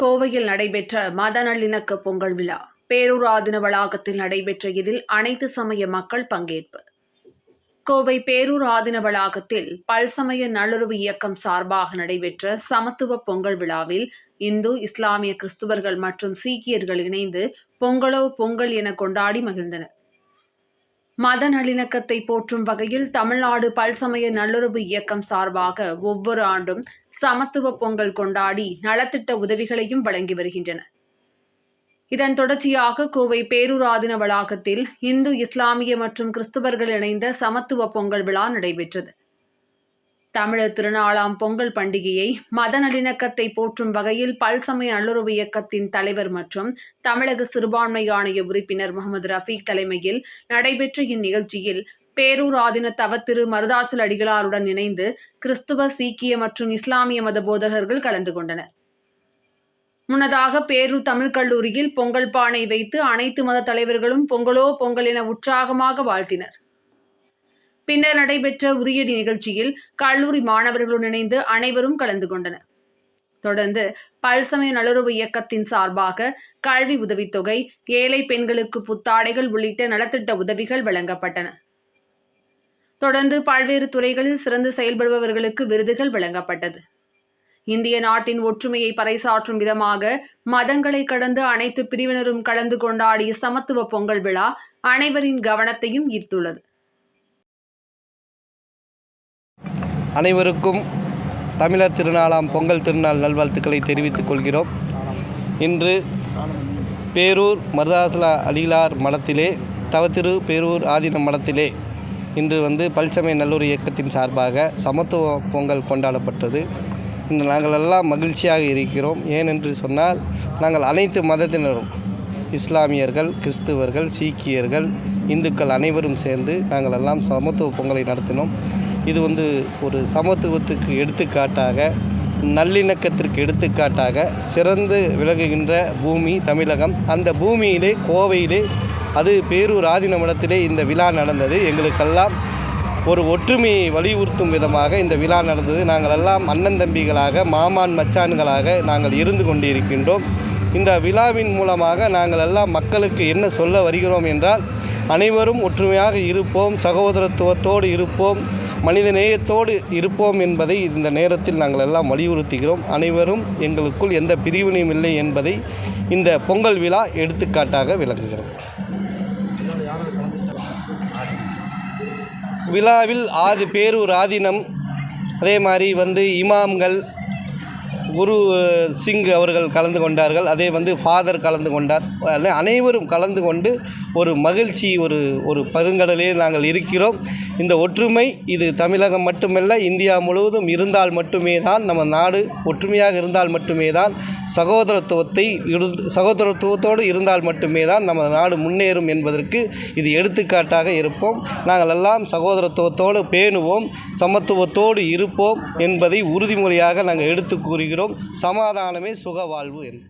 கோவையில் நடைபெற்ற மத நல்லிணக்க பொங்கல் விழா பேரூர் ஆதீன வளாகத்தில் நடைபெற்ற இதில் அனைத்து சமய மக்கள் பங்கேற்பு. கோவை பேரூர் ஆதீன வளாகத்தில் பல்சமய நல்லுறவு இயக்கம் சார்பாக நடைபெற்ற சமத்துவ பொங்கல் விழாவில் இந்து, இஸ்லாமிய, கிறிஸ்துவர்கள் மற்றும் சீக்கியர்கள் இணைந்து பொங்கலோ பொங்கல் என கொண்டாடி மகிழ்ந்தனர். மத நல்லிணக்கத்தை போற்றும் வகையில் தமிழ்நாடு பல்சமய நல்லுறவு இயக்கம் சார்பாக ஒவ்வொரு ஆண்டும் சமத்துவ பொங்கல் கொண்டாடி நலத்திட்ட உதவிகளையும் வழங்கி வருகின்றனர். இதன் தொடர்ச்சியாக கோவை பேரூர் ஆதீன வளாகத்தில் இந்து, இஸ்லாமிய மற்றும் கிறிஸ்துவர்கள் இணைந்த சமத்துவ பொங்கல் விழா நடைபெற்றது. தமிழர் திருநாளாம் பொங்கல் பண்டிகையை மத நல்லிணக்கத்தை போற்றும் வகையில் பல்சமய நல்லுறவு இயக்கத்தின் தலைவர் மற்றும் தமிழக சிறுபான்மை ஆணைய உறுப்பினர் முகமது ரஃபீக் தலைமையில் நடைபெற்ற இந்நிகழ்ச்சியில் பேரூர் ஆதீன தவத்திரு மருதாச்சல் அடிகளாருடன் இணைந்து கிறிஸ்துவ, சீக்கிய மற்றும் இஸ்லாமிய மத போதகர்கள் கலந்து கொண்டனர். முன்னதாக பேரூர் தமிழ் கல்லூரியில் பொங்கல் பானை வைத்து அனைத்து மத தலைவர்களும் பொங்கலோ பொங்கல் என உற்சாகமாக வாழ்த்தினர். பின்னர் நடைபெற்ற உரியடி நிகழ்ச்சியில் கல்லூரி மாணவர்களுடன் இணைந்து அனைவரும் கலந்து கொண்டனர். தொடர்ந்து பல்சமய நல்லுறவு இயக்கத்தின் சார்பாக கல்வி உதவித்தொகை, ஏழை பெண்களுக்கு புத்தாடைகள் உள்ளிட்ட நலத்திட்ட உதவிகள் வழங்கப்பட்டன. தொடர்ந்து பல்வேறு துறைகளில் சிறந்து செயல்படுபவர்களுக்கு விருதுகள் வழங்கப்பட்டது. இந்திய நாட்டின் ஒற்றுமையை பறைசாற்றும் விதமாக மதங்களை கடந்து அனைத்து பிரிவினரும் கலந்து கொண்டாடிய சமத்துவ பொங்கல் விழா அனைவரின் கவனத்தையும் ஈர்த்துள்ளது. அனைவருக்கும் தமிழர் திருநாளாம் பொங்கல் திருநாள் நல்வாழ்த்துக்களை தெரிவித்துக் கொள்கிறோம். இன்று பேரூர் மருதாசல அடிகளார் மடத்திலே, தவத்திரு பேரூர் ஆதீன மடத்திலே இன்று பல்சமய நல்லுறவு இயக்கத்தின் சார்பாக சமத்துவ பொங்கல் கொண்டாடப்பட்டது. இன்று நாங்கள் எல்லாம் மகிழ்ச்சியாக இருக்கிறோம். ஏனென்று சொன்னால், நாங்கள் அனைத்து மதத்தினரும், இஸ்லாமியர்கள், கிறிஸ்துவர்கள், சீக்கியர்கள், இந்துக்கள் அனைவரும் சேர்ந்து நாங்கள் எல்லாம் சமத்துவ பொங்கலை நடத்தினோம். இது ஒரு சமத்துவத்துக்கு எடுத்துக்காட்டாக, நல்லிணக்கத்திற்கு எடுத்துக்காட்டாக சிறந்து விளங்குகின்ற பூமி தமிழகம். அந்த பூமியிலே, கோவையிலே, அது பேரூர் ஆதீன மடத்திலே இந்த விழா நடந்தது. எங்களுக்கெல்லாம் ஒரு ஒற்றுமையை வலியுறுத்தும் விதமாக இந்த விழா நடந்தது. நாங்கள் எல்லாம் அண்ணன் தம்பிகளாக, மாமான் மச்சான்களாக நாங்கள் இருந்து கொண்டிருக்கின்றோம். இந்த விழாவின் மூலமாக நாங்கள் எல்லாம் மக்களுக்கு என்ன சொல்ல வருகிறோம் என்றால், அனைவரும் ஒற்றுமையாக இருப்போம், சகோதரத்துவத்தோடு இருப்போம், மனித நேயத்தோடு இருப்போம் என்பதை இந்த நேரத்தில் நாங்கள் எல்லாம் வலியுறுத்துகிறோம். அனைவரும் எங்களுக்குள் எந்த பிரிவினையும் இல்லை என்பதை இந்த பொங்கல் விழா எடுத்துக்காட்டாக விளங்குகிறது. விழாவில் பேரூர் ஆதீனம், அதே மாதிரி இமாம்கள், குரு சிங் அவர்கள் கலந்து கொண்டார்கள். அதே ஃபாதர் கலந்து கொண்டார். அனைவரும் கலந்து கொண்டு ஒரு மகிழ்ச்சி, ஒரு பெருங்கடலே நாங்கள் இருக்கிறோம். இந்த ஒற்றுமை இது தமிழகம் மட்டுமல்ல, இந்தியா முழுவதும் இருந்தால் மட்டுமே தான் நம்ம நாடு ஒற்றுமையாக இருந்தால் மட்டுமே தான், சகோதரத்துவத்தோடு இருந்தால் மட்டுமே தான் நம்ம நாடு முன்னேறும் என்பதற்கு இது எடுத்துக்காட்டாக இருப்போம். நாங்கள் எல்லாம் சகோதரத்துவத்தோடு பேணுவோம், சமத்துவத்தோடு இருப்போம் என்பதை உறுதிமொழியாக நாங்கள் எடுத்து கூறுகிறோம். சமாதானமே சுக வாழ்வு என்று.